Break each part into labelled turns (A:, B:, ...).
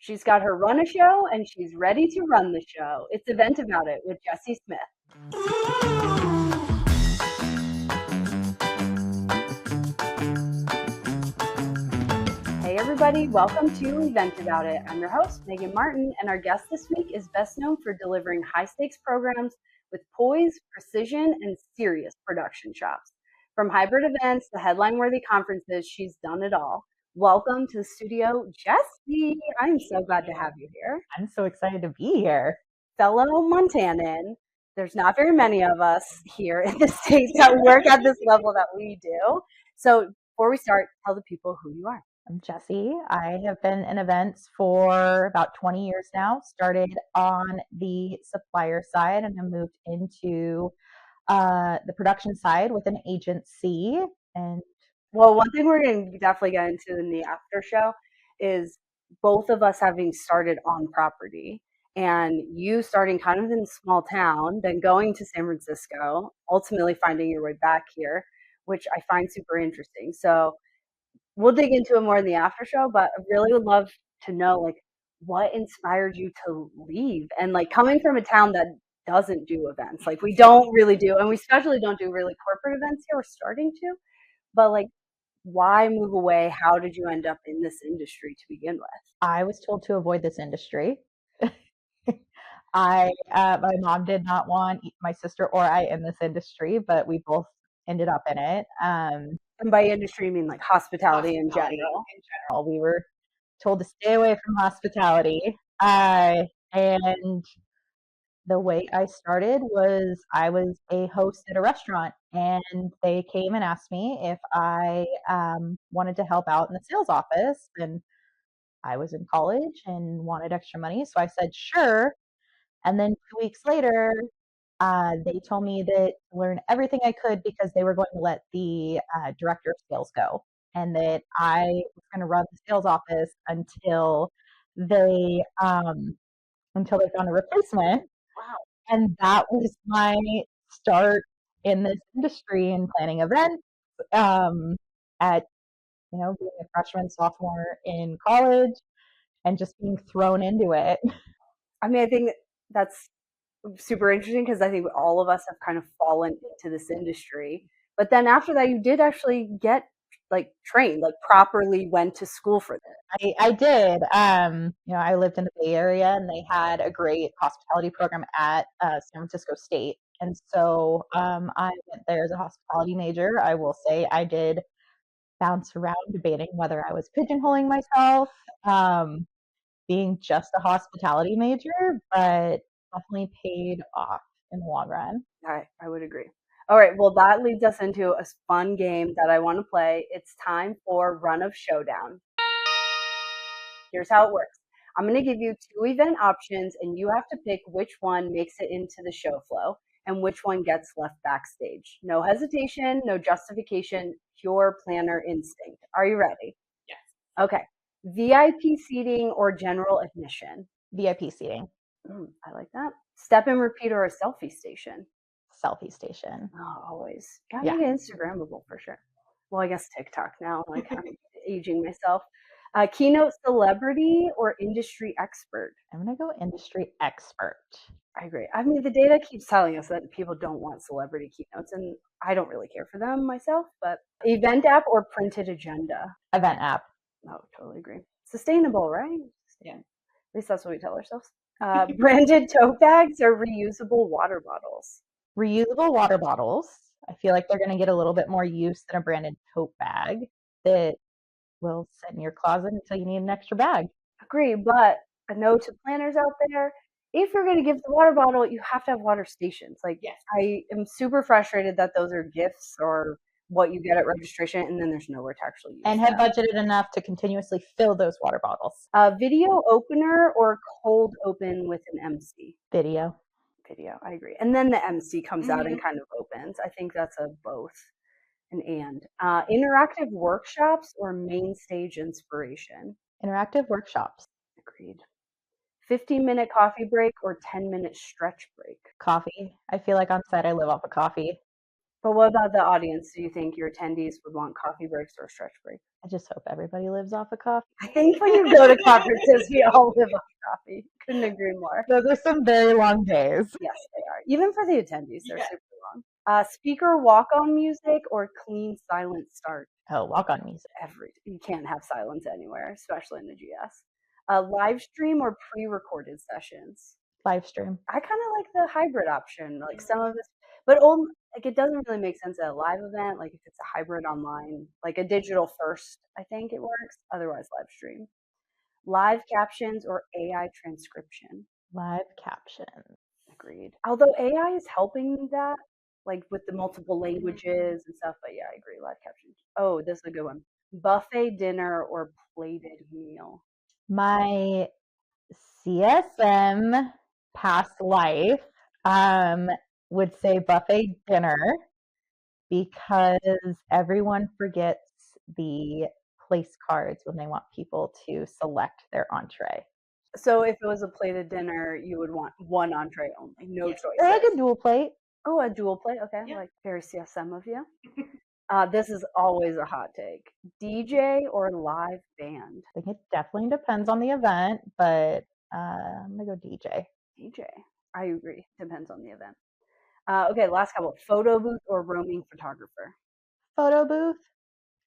A: She's got her run a show and she's ready to run the show. It's Event About It with Jessie Smith. Hey everybody, welcome to Event About It. I'm your host, Megan Martin, and our guest this week is best known for delivering high-stakes programs with poise, precision, and serious production chops. From hybrid events to headline-worthy conferences, she's done it all. Welcome to the studio, Jessie. I'm so glad to have you here.
B: I'm so excited to be here.
A: Fellow Montanan, there's not very many of us here in the States that work at this level that we do. So before we start, tell the people who you are.
B: I'm Jessie. I have been in events for about 20 years now. Started on the supplier side and have moved into the production side with an agency. And
A: well, one thing we're going to definitely get into in the after show is both of us having started on property, and you starting kind of in a small town, then going to San Francisco, ultimately finding your way back here, which I find super interesting. So we'll dig into it more in the after show, but I really would love to know, like, what inspired you to leave, and like coming from a town that doesn't do events, like we don't really do, and we especially don't do really corporate events here. We're starting to, but like, why move away? How did you end up in this industry to begin with?
B: I was told to avoid this industry. My mom did not want my sister or I in this industry, but we both ended up in it.
A: And by industry, you mean like hospitality in general?
B: We were told to stay away from hospitality. And the way I started was I was a host at a restaurant, and they came and asked me if I wanted to help out in the sales office. And I was in college and wanted extra money, so I said sure. And then 2 weeks later, they told me that to learn everything I could because they were going to let the director of sales go, and that I was going to run the sales office until they found a replacement.
A: Wow.
B: And that was my start in this industry and planning events at, being a freshman, sophomore in college and just being thrown into it.
A: I mean, I think that's super interesting because I think all of us have kind of fallen into this industry. But then after that, you did actually get like trained, like properly went to school for this.
B: I did. I lived in the Bay Area, and they had a great hospitality program at San Francisco State. And so I went there as a hospitality major. I will say I did bounce around debating whether I was pigeonholing myself, being just a hospitality major, but definitely paid off in the long run.
A: I would agree. All right, well, that leads us into a fun game that I want to play. It's time for Run of Showdown. Here's how it works. I'm going to give you 2 event options, and you have to pick which one makes it into the show flow and which one gets left backstage. No hesitation, no justification, pure planner instinct. Are you ready?
B: Yes.
A: Okay. VIP seating or general admission?
B: VIP seating.
A: I like that. Step and repeat or a selfie station?
B: Selfie station.
A: Oh, always. Gotta make it Instagrammable for sure. Well, I guess TikTok now, like I'm aging myself. Keynote celebrity or industry expert?
B: I'm going to go industry expert.
A: I agree. I mean, the data keeps telling us that people don't want celebrity keynotes, and I don't really care for them myself, but event app or printed agenda?
B: Event app.
A: Oh, totally agree. Sustainable, right?
B: Yeah.
A: At least that's what we tell ourselves. Branded tote bags or reusable water bottles?
B: Reusable water bottles. I feel like they're going to get a little bit more use than a branded tote bag that will sit in your closet until you need an extra bag.
A: Agree, but a note to planners out there, if you're going to give the water bottle, you have to have water stations. Like, yes. I am super frustrated that those are gifts or what you get at registration, and then there's nowhere to actually use
B: and have budgeted enough to continuously fill those water bottles.
A: Video opener or cold open with an MC?
B: Video,
A: I agree. And then the MC comes out and kind of opens. I think that's a both. Interactive workshops or main stage inspiration?
B: Interactive workshops.
A: Agreed. 15-minute coffee break or 10-minute stretch break?
B: Coffee. I feel like on set I live off of coffee.
A: But what about the audience? Do you think your attendees would want coffee breaks or stretch breaks?
B: I just hope everybody lives off of coffee.
A: I think when you go to conferences, we all live off coffee. Couldn't agree more.
B: Those are some very long days.
A: Yes, they are. Even for the attendees, they're super long. Speaker walk-on music or clean silent start?
B: Oh, walk-on music.
A: You can't have silence anywhere, especially in the GS. Live stream or pre-recorded sessions?
B: Live stream.
A: I kind of like the hybrid option. Like some of this, but like it doesn't really make sense at a live event. Like if it's a hybrid online, like a digital first, I think it works. Otherwise, live stream. Live captions or AI transcription?
B: Live captions.
A: Agreed. Although AI is helping that, like with the multiple languages and stuff. But yeah, I agree. Live captions. Oh, this is a good one. Buffet dinner or plated meal?
B: My CSM past life would say buffet dinner because everyone forgets the place cards when they want people to select their entree.
A: So if it was a plated dinner, you would want one entree only, no choices.
B: Or like a dual plate.
A: Oh, a dual plate. Okay, like very CSM of you. This is always a hot take. DJ or live band?
B: I think it definitely depends on the event, but I'm gonna go DJ.
A: DJ. I agree. Depends on the event. Okay, last couple. Photo booth or roaming photographer?
B: Photo booth,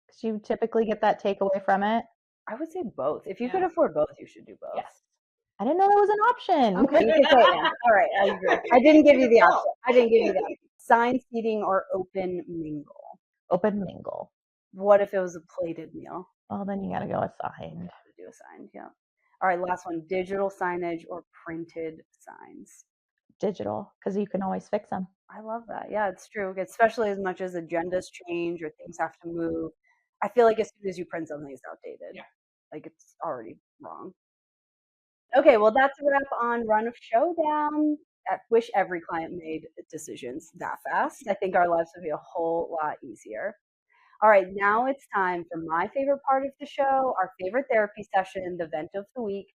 B: because you typically get that takeaway from it.
A: I would say both. If you could afford both, you should do both.
B: Yes. I didn't know that was an option.
A: Okay, you can say yeah. All right, I agree. I didn't give you the option. Sign seating or open mingle?
B: Open mingle.
A: What if it was a plated meal?
B: Well, then you gotta go assigned.
A: Do assigned, yeah. All right, last one. Digital signage or printed signs?
B: Digital, because you can always fix them.
A: I love that. Yeah, it's true. Especially as much as agendas change or things have to move. I feel like as soon as you print something, it's outdated. Yeah. Like it's already wrong. Okay, well, that's a wrap on Run of Showdown. I wish every client made decisions that fast. I think our lives would be a whole lot easier. All right, now it's time for my favorite part of the show, our favorite therapy session, the vent of the week.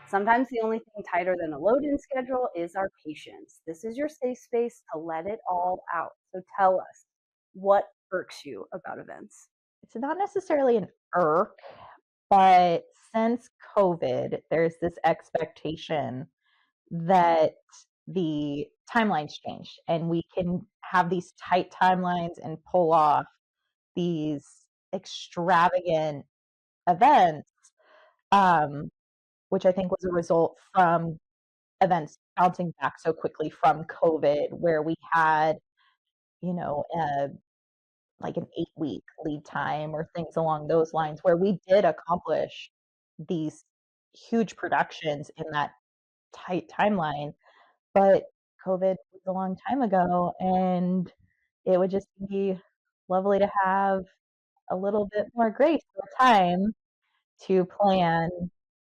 A: Sometimes the only thing tighter than a load-in schedule is our patience. This is your safe space to let it all out. So tell us, what irks you about events?
B: It's not necessarily an irk, but since COVID, there's this expectation that the timelines change and we can have these tight timelines and pull off these extravagant events, which I think was a result from events bouncing back so quickly from COVID, where we had, you know, like an 8-week lead time or things along those lines, where we did accomplish these huge productions in that tight timeline. But COVID was a long time ago, and it would just be lovely to have a little bit more grace or time to plan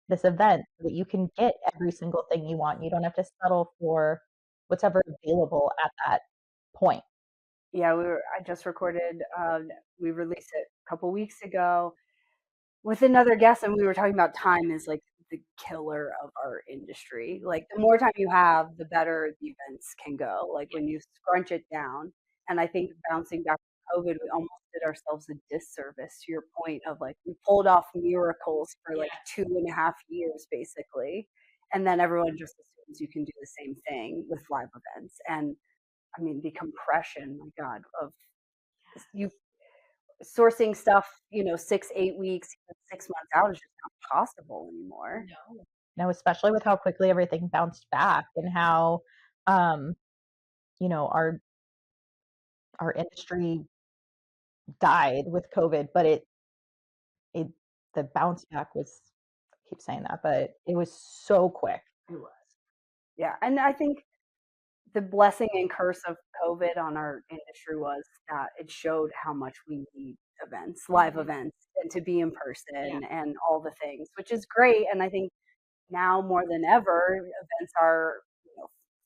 B: this event so that you can get every single thing you want. You don't have to settle for whatever available at that point.
A: Yeah, I just recorded, we released it a couple weeks ago with another guest, and we were talking about time is like the killer of our industry. Like the more time you have, the better the events can go. Like when you scrunch it down. And I think bouncing back from COVID, we almost did ourselves a disservice to your point of like we pulled off miracles for like 2.5 years basically. And then everyone just assumes you can do the same thing with live events. And I mean the compression, my God, of you sourcing stuff, 6, 8 weeks, 6 months out is just not possible anymore.
B: No, especially with how quickly everything bounced back and how, you know, our industry died with COVID, but it the bounce back was, I keep saying that, but it was so quick.
A: It was. Yeah, and I think the blessing and curse of COVID on our industry was that it showed how much we need events, live events, and to be in person and all the things, which is great. And I think now more than ever, events are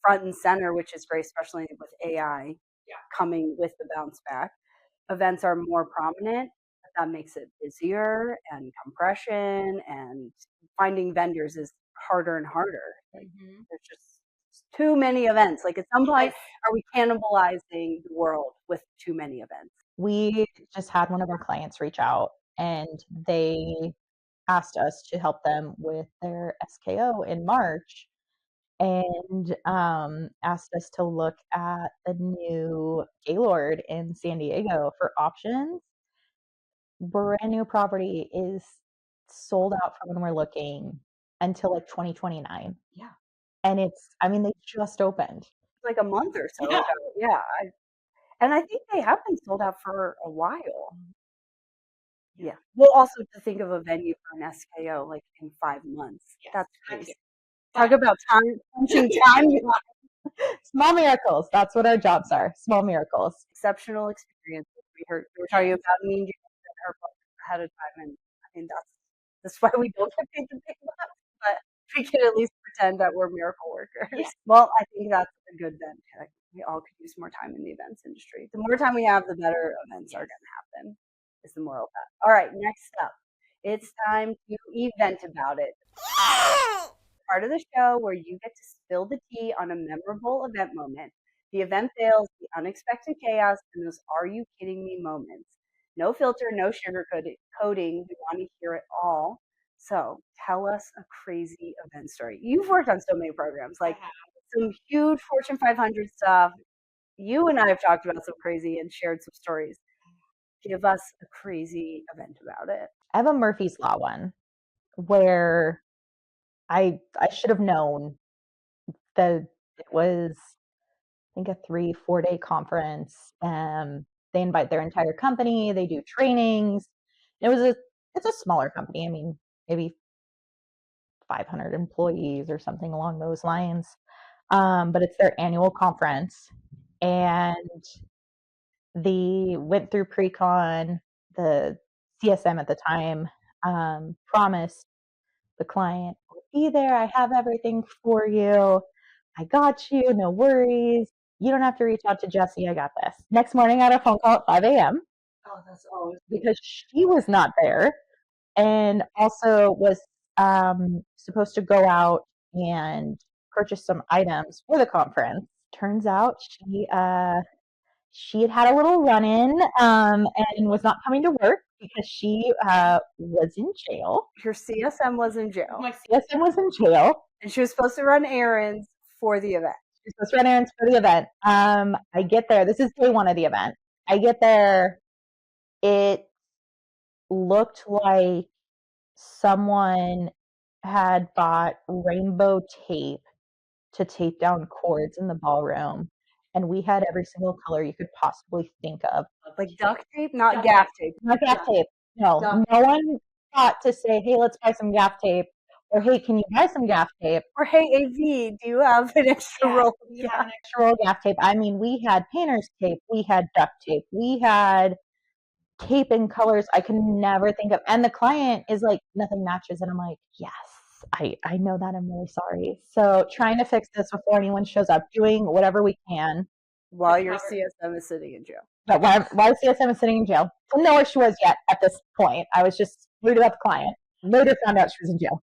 A: front and center, which is great, especially with AI coming with the bounce back. Events are more prominent, but that makes it busier and compression and finding vendors is harder and harder. Like, there's just too many events. Like at some point, are we cannibalizing the world with too many events?
B: We just had one of our clients reach out and they asked us to help them with their SKO in March and asked us to look at the new Gaylord in San Diego for options. Brand new property is sold out for when we're looking until like 2029.
A: Yeah.
B: And they just opened.
A: Like a month or so ago. Yeah. And I think they have been sold out for a while. Yeah. Well, also to think of a venue for an SKO like in 5 months. That's crazy. Talk about punching time.
B: Small miracles. That's what our jobs are. Small miracles.
A: Exceptional experience. We were talking about me and you in her book ahead of time, and I mean that's why we don't get paid the big bucks, but we can at least pretend that we're miracle workers. Yeah. Well, I think that's a good then. Like, we all could use more time in the events industry. The more time we have, the better events are going to happen. Is the moral of that. All right, next up, it's time to event about it. Part of the show where you get to spill the tea on a memorable event moment. The event fails, the unexpected chaos, and those "are you kidding me" moments. No filter, no sugarcoating. We want to hear it all. So tell us a crazy event story. You've worked on so many programs, like some huge Fortune 500 stuff. You and I have talked about some crazy and shared some stories. Give us a crazy event about it.
B: I have a Murphy's Law one where I should have known that it was, I think, a 3-4 day conference. They invite their entire company. They do trainings. It's a smaller company. I mean, maybe 500 employees or something along those lines. But it's their annual conference, and they went through pre-con. The CSM at the time promised the client, "I'll be there. I have everything for you. I got you. No worries. You don't have to reach out to Jessie. I got this." Next morning, I had a phone call at 5 a.m.
A: Oh, that's always
B: because she was not there and also was supposed to go out and purchase some items for the conference. Turns out she had a little run-in and was not coming to work because she was in jail.
A: Your CSM was in jail.
B: My CSM was in jail.
A: And she was supposed to run errands for the event.
B: She was supposed to run errands for the event. I get there. This is day one of the event. I get there. It looked like someone had bought rainbow tape to tape down cords in the ballroom. And we had every single color you could possibly think of.
A: Like duct tape, not gaff tape.
B: Not gaff tape. No, no one thought to say, "Hey, let's buy some gaff tape," or "Hey, can you buy some gaff tape?"
A: Or, "Hey, AV, do you have an extra roll?
B: We have an extra roll of gaff tape. I mean, we had painter's tape, we had duct tape, we had tape in colors I can never think of. And the client is like, "Nothing matches." And I'm like, "Yes, I know that. I'm really sorry." So trying to fix this before anyone shows up, doing whatever we can.
A: While your CSM is sitting in jail.
B: But while CSM is sitting in jail. Didn't know where she was yet at this point. I was just worried about the client. Later found out she was in jail.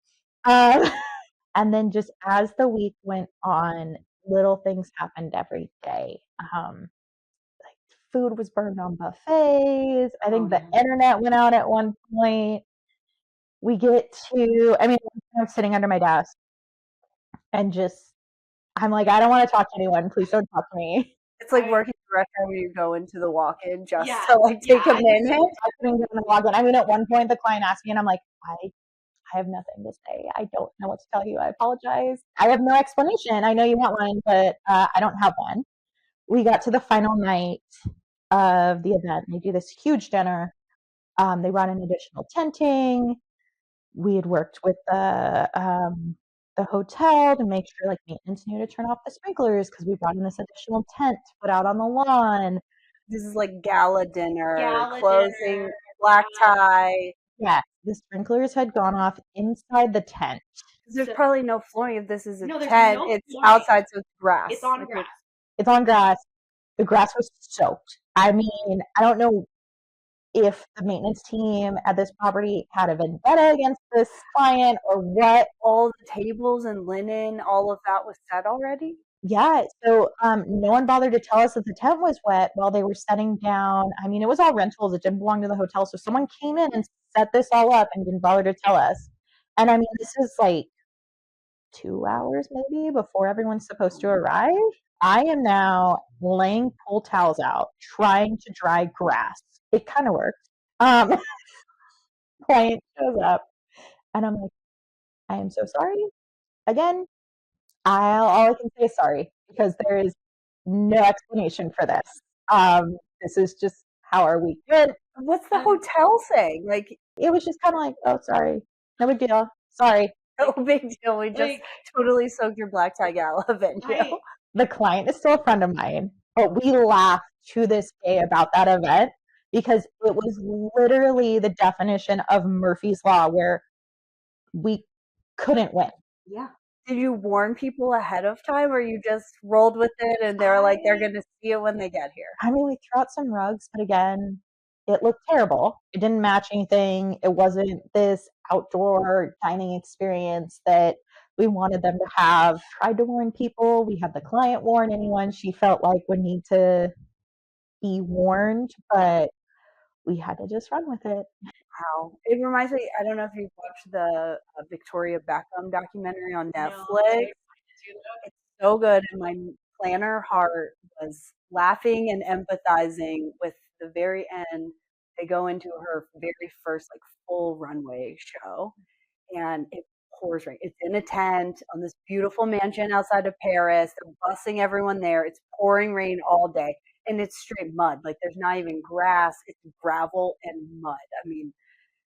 B: And then just as the week went on, little things happened every day. Like food was burned on buffets. I think the internet went out at one point. We get to, I'm sitting under my desk and I'm like, "I don't want to talk to anyone. Please don't talk to me."
A: It's like working in a restaurant where you go into the walk-in just to like take a minute.
B: I mean, at one point the client asked me and I'm like, I have nothing to say. I don't know what to tell you. I apologize. I have no explanation. I know you want one, but I don't have one. We got to the final night of the event. They do this huge dinner. They brought in additional tenting. We had worked with the hotel to make sure like maintenance knew to turn off the sprinklers because we brought in this additional tent to put out on the lawn.
A: This is like gala dinner, closing, black tie.
B: Yeah, the sprinklers had gone off inside the tent.
A: There's probably no flooring if this is a tent. It's outside, so it's grass.
B: It's on grass. It's on grass. The grass was soaked. I mean, I don't know if the maintenance team at this property had a vendetta against this client or what.
A: All the tables and linen, all of that was set already?
B: Yeah, so no one bothered to tell us that the tent was wet while they were setting down. I mean, it was all rentals, it didn't belong to the hotel. So someone came in and set this all up and didn't bother to tell us. And I mean, this is like 2 hours maybe before everyone's supposed to arrive. I am now laying pool towels out, trying to dry grass. It kind of worked. Um, Client shows up, and I'm like, I am so sorry. Again, all I can say is sorry because there is no explanation for this. This is just how our week went.
A: What's the hotel saying? Like,
B: It was just kind of like, oh, sorry, no big deal. Sorry.
A: no big deal. We just totally soaked your black tie gala venue.
B: The client is still a friend of mine, but we laugh to this day about that event because it was literally the definition of Murphy's Law where we couldn't win.
A: Yeah. Did you warn people ahead of time or you just rolled with it and they're like, they're going to see it when they get here?
B: I mean, we threw out some rugs, but again, it looked terrible. It didn't match anything. It wasn't this outdoor dining experience that we wanted them to have. Tried to warn people. We had the client warn anyone she felt like would need to be warned, but we had to just run with it.
A: Wow. It reminds me, I don't know if you've watched the Victoria Beckham documentary on Netflix. It's so good. And my planner heart was laughing and empathizing with the very end. They go into her very first like full runway show and it pours rain. It's in a tent on this beautiful mansion outside of Paris. They're busing everyone there. It's pouring rain all day. And it's straight mud. Like there's not even grass. It's gravel and mud. I mean,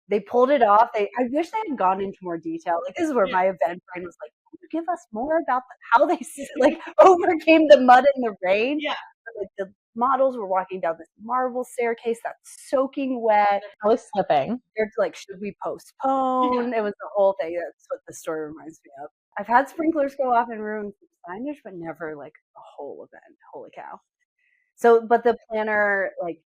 A: they pulled it off. I wish they had gone into more detail. Like this is where my event brain was like, can you give us more about how they like overcame the mud and the rain?
B: Yeah.
A: Like the models were walking down this marble staircase that's soaking wet.
B: I was slipping.
A: They're like, should we postpone? It was the whole thing. That's what the story reminds me of. I've had sprinklers go off and ruin signage, but never like a whole event. Holy cow. So, but the planner like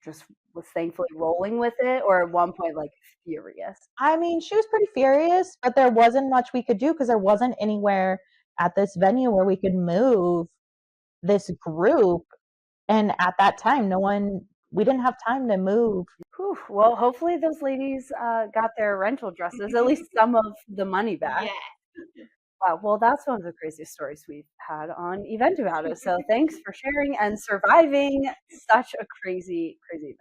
A: just was thankfully rolling with it, or at one point like furious.
B: I mean, she was pretty furious, but there wasn't much we could do because there wasn't anywhere at this venue where we could move this group. And at that time, we didn't have time to move.
A: Whew. Well, hopefully those ladies got their rental dresses, at least some of the money back.
B: Yeah.
A: Wow, well, that's one of the craziest stories we've had on Event About It. So thanks for sharing and surviving such a crazy, crazy event.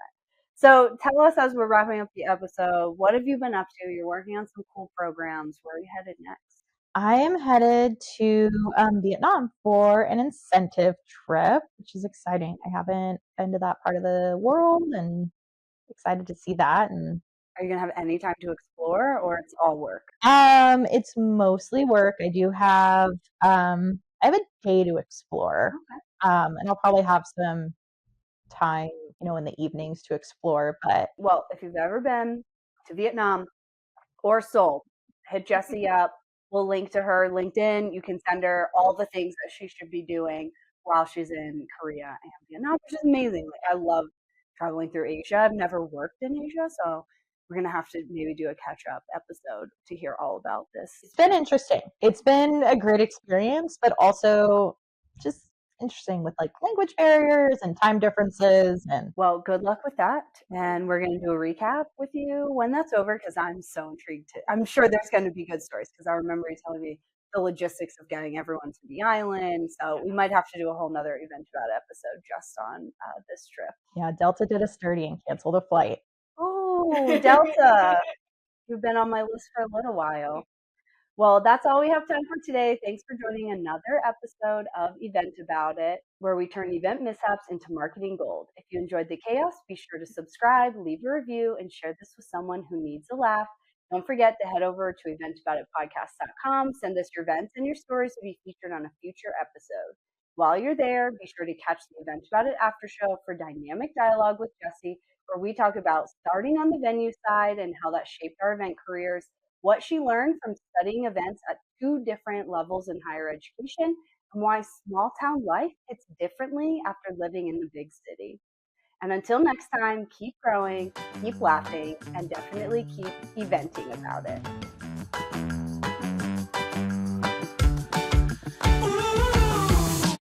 A: So tell us as we're wrapping up the episode, what have you been up to? You're working on some cool programs. Where are you headed next?
B: I am headed to Vietnam for an incentive trip, which is exciting. I haven't been to that part of the world and excited to see that. And
A: are you gonna have any time to explore, or it's all work?
B: It's mostly work. I have a day to explore.
A: Okay.
B: And I'll probably have some time, in the evenings to explore. But
A: well, if you've ever been to Vietnam or Seoul, hit Jessie up. We'll link to her LinkedIn. You can send her all the things that she should be doing while she's in Korea and Vietnam, which is amazing. Like I love traveling through Asia. I've never worked in Asia, so we're gonna have to maybe do a catch up episode to hear all about this.
B: It's been interesting. It's been a great experience, but also just interesting with like language barriers and time differences. And
A: well, good luck with that. And we're going to do a recap with you when that's over because I'm so intrigued. I'm sure there's going to be good stories because I remember you telling me the logistics of getting everyone to the island. So we might have to do a whole nother event about episode just on this trip.
B: Yeah, Delta did a sturdy and canceled a flight.
A: Oh, Delta. You've been on my list for a little while. Well, that's all we have time for today. Thanks for joining another episode of Event About It, where we turn event mishaps into marketing gold. If you enjoyed the chaos, be sure to subscribe, leave a review, and share this with someone who needs a laugh. Don't forget to head over to eventaboutitpodcast.com. Send us your events and your stories to be featured on a future episode. While you're there, be sure to catch the Event About It after show for dynamic dialogue with Jessie, where we talk about starting on the venue side and how that shaped our event careers, what she learned from studying events at 2 different levels in higher education, and why small town life hits differently after living in the big city. And until next time, keep growing, keep laughing, and definitely keep eventing about it.